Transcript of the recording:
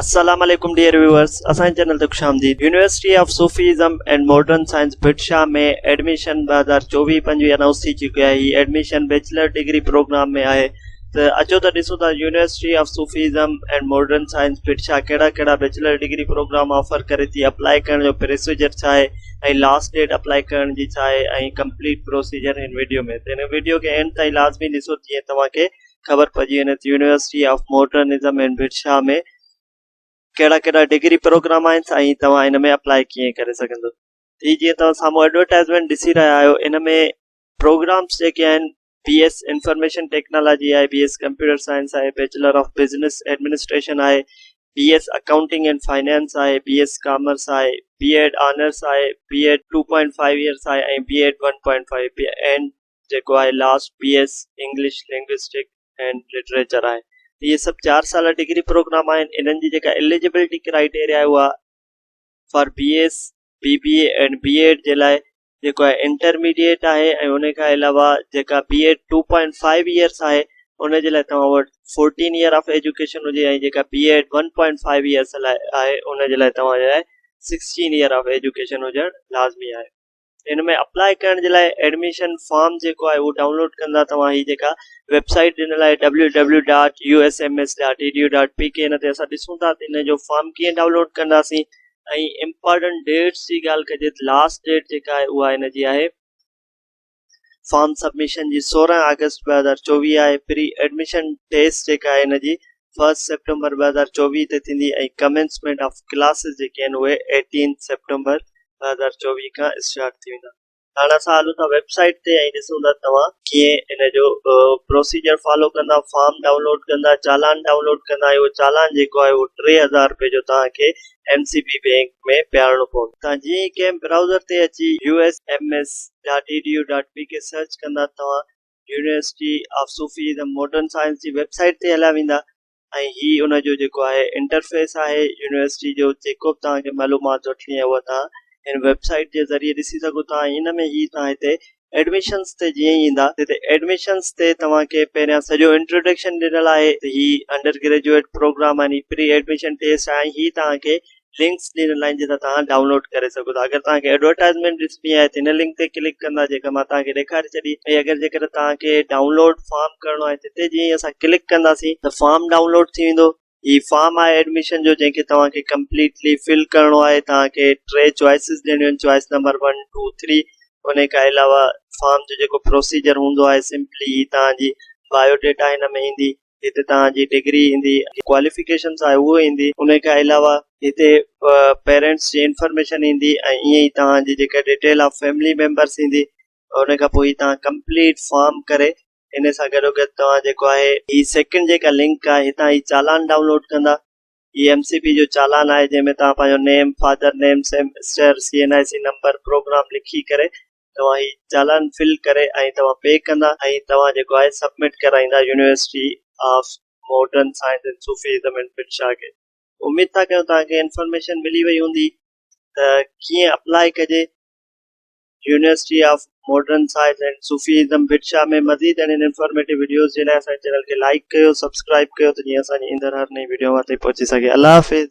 Assalamu alaikum dear viewers, असांजे channel ते खुशामदीद। University of Sufism and modern science Bhitshah में एडमिशन 2024-25 अनाउंस थी चुकी आहे। ही एडमिशन बैचलर डिग्री प्रोग्राम में आहे। त अचो त ॾिसूं था university of Sufism and modern science Bhitshah कहिड़ा बैचलर डिग्री प्रोग्राम ऑफर करे थी। अप्लाई करण जो प्रोसीजर छा आहे ऐं लास्ट डेट अप्लाई करण जी छा आहे ऐं कंप्लीट प्रोसीजर हिन वीडियो में। त हिन वीडियो खे एंड ताईं लाज़मी ॾिसो जीअं तव्हांखे ख़बर पइजी वञे त यूनिवर्सिटी ऑफ मॉडर्निज़म एंड भिटशा में कहिड़ा डिग्री प्रोग्राम आहिनि ऐं तव्हां हिन में अप्लाई कीअं करे सघंदो। ही जीअं तव्हां साम्हूं एडवर्टाइज़मेंट ॾिसी रहिया आहियो, इन में प्रोग्राम्स जेके आहिनि BS इंफॉर्मेशन टेक्नोलॉजी आहे, BS कंप्यूटर साइंस आहे, बैचलर ऑफ बिजनेस एडमिनिस्ट्रेशन आहे, BS अकाउंटिंग एंड फाइनेंस आहे, BS कॉमर्स आहे, B.Ed ऑनर्स आहे, B.Ed 2.5 इयर्स आहे ऐं B.Ed 1.5 एंड जेको आहे last BS English linguistic and literature आहे। ये सब 4 साल डिग्री प्रोग्राम आहिनि। इन्हनि जी जेका एलिजिबिलिटी क्राइटेरिया आहे उहा for BS BBA and B.Ed जे लाइ जेको आहे इंटरमीडिएट आहे ऐं उन खां अलावा जेका B.Ed 2.5 इयर्स आहे उन जे लाइ तव्हां वटि 14 ईयर ऑफ एजुकेशन हुजे ऐं जेका B.Ed 1.5 इयर्स लाइ आहे उन जे लाइ तव्हां जे लाइ 16 ईयर ऑफ एजुकेशन हुजणु लाज़मी आहे। इन में अप्लाई करण जे लाइ एडमिशन फॉर्म जेको आहे उहो डाउनलोड कंदा तव्हां। ही जेका वेबसाइट ॾिनल आहे www.usms.edu.pk हिन ते असां ॾिसूं था त हिन जो फॉर्म कीअं डाउनलोड कंदासीं ऐं इम्पोर्टेंट डेट्स जी ॻाल्हि कजे त लास्ट डेट जेका आहे उहा हिन जी आहे फॉर्म सबमिशन जी 16 अगस्त 2024 आहे। प्री एडमिशन टेस्ट जेका आहे हिन जी 1 सितंबर 2024 ते थींदी ऐं कमेंसमेंट ऑफ क्लासेस जेके आहिनि उहे 18 सितंबर 2024 खां स्टार्ट थी वेंदा। हाणे असां हलूं था वेबसाइट ते ऐं ॾिसूं था तव्हां कीअं इन जो प्रोसीजर फॉलो कंदा। फॉर्म डाउनलोड कंदा, चालान डाउनलोड कंदा। उहो चालान जेको आहे उहो 3000 रुपए जो तव्हांखे MCB बैंक में ॾियारणो पवंदो। तव्हां जीअं ई कंहिं ब्राउज़र ते अची usms.edu.pk सर्च कंदा तव्हां university of Sufism modern science जी वेबसाइट ते हलिया वेंदा ऐं ही उन जो जेको आहे इंटरफेस आहे यूनिवर्सिटी जो। जेको बि तव्हांखे मालूमात वठणी आहे उहा तव्हां हिन वेबसाइट जे ज़रिए ॾिसी सघो था। इन में ही तव्हां हिते एडमिशन्स ते जीअं ई ईंदा हिते एडमिशन्स ते तव्हांखे पहिरियां सॼो इंट्रोडक्शन ॾिनल आहे। ही अंडर ग्रेजुएट प्रोग्राम आहे, प्री एडमिशन टेस्ट आहे। ही तव्हांखे लिंक्स ॾिनल आहिनि जेका तव्हां डाउनलोड करे सघो था। अगरि तव्हांखे एडवर्टाइज़मेंट ॾिसणी आहे त हिन लिंक ते क्लिक कंदा जेका मां तव्हांखे ॾेखारे छॾी। ऐं अगरि जेकर तव्हांखे डाउनलोड फॉर्म करणो आहे हिते जीअं ई असां क्लिक कंदासीं त फॉर्म डाउनलोड थी वेंदो। ही फॉर्म आहे एडमिशन जो जंहिंखे तव्हांखे कंप्लीटली फिल करणो आहे। तव्हांखे 3 चॉइसिस ॾिनियूं आहिनि, चॉइस नंबर 1 2 3। उन खां अलावा फॉर्म जो जेको प्रोसीजर हूंदो आहे सिंपली ही तव्हांजी बायोडेटा हिन में ईंदी, हिते तव्हांजी डिग्री ईंदी, क्वालिफिकेशन्स आहे उहो ईंदी। उन खां अलावा हिते पेरेंट्स जी इंफॉर्मेशन ईंदी ऐं ईअं ई तव्हांजी जेका डिटेल ऑफ फैमिली मेंबर्स ईंदी। उन खां पोइ तव्हां कंप्लीट फॉर्म करे इन सां गॾोगॾु तव्हां जेको आहे ही सेकंड जेका लिंक आहे हितां ही चालान डाउनलोड कंदा। ये MCB जो चालान आहे जंहिंमें तव्हां पंहिंजो नेम, फादर नेम, सेमेस्टर, CNIC नंबर, प्रोग्राम लिखी करे तव्हां ही चालान फिल करे ऐं तव्हां पे कंदा ऐं तव्हां जेको आहे सबमिट कराईंदा university of modern science and Sufism and Bhitshah खे। उम्मीद था कयूं तव्हांखे इंफॉर्मेशन मिली वई हूंदी त कीअं अप्लाई कजे university of modern science and Sufism Bhitshah में। मज़ीद इंफॉर्मेटिव वीडियोस जे लाइ असांजे चैनल खे लाइक कयो, सब्सक्राइब कयो त जीअं असांजी ईंदड़ हर नई वीडियो ते पहुची सघे। अल्लाह हाफ़िज़।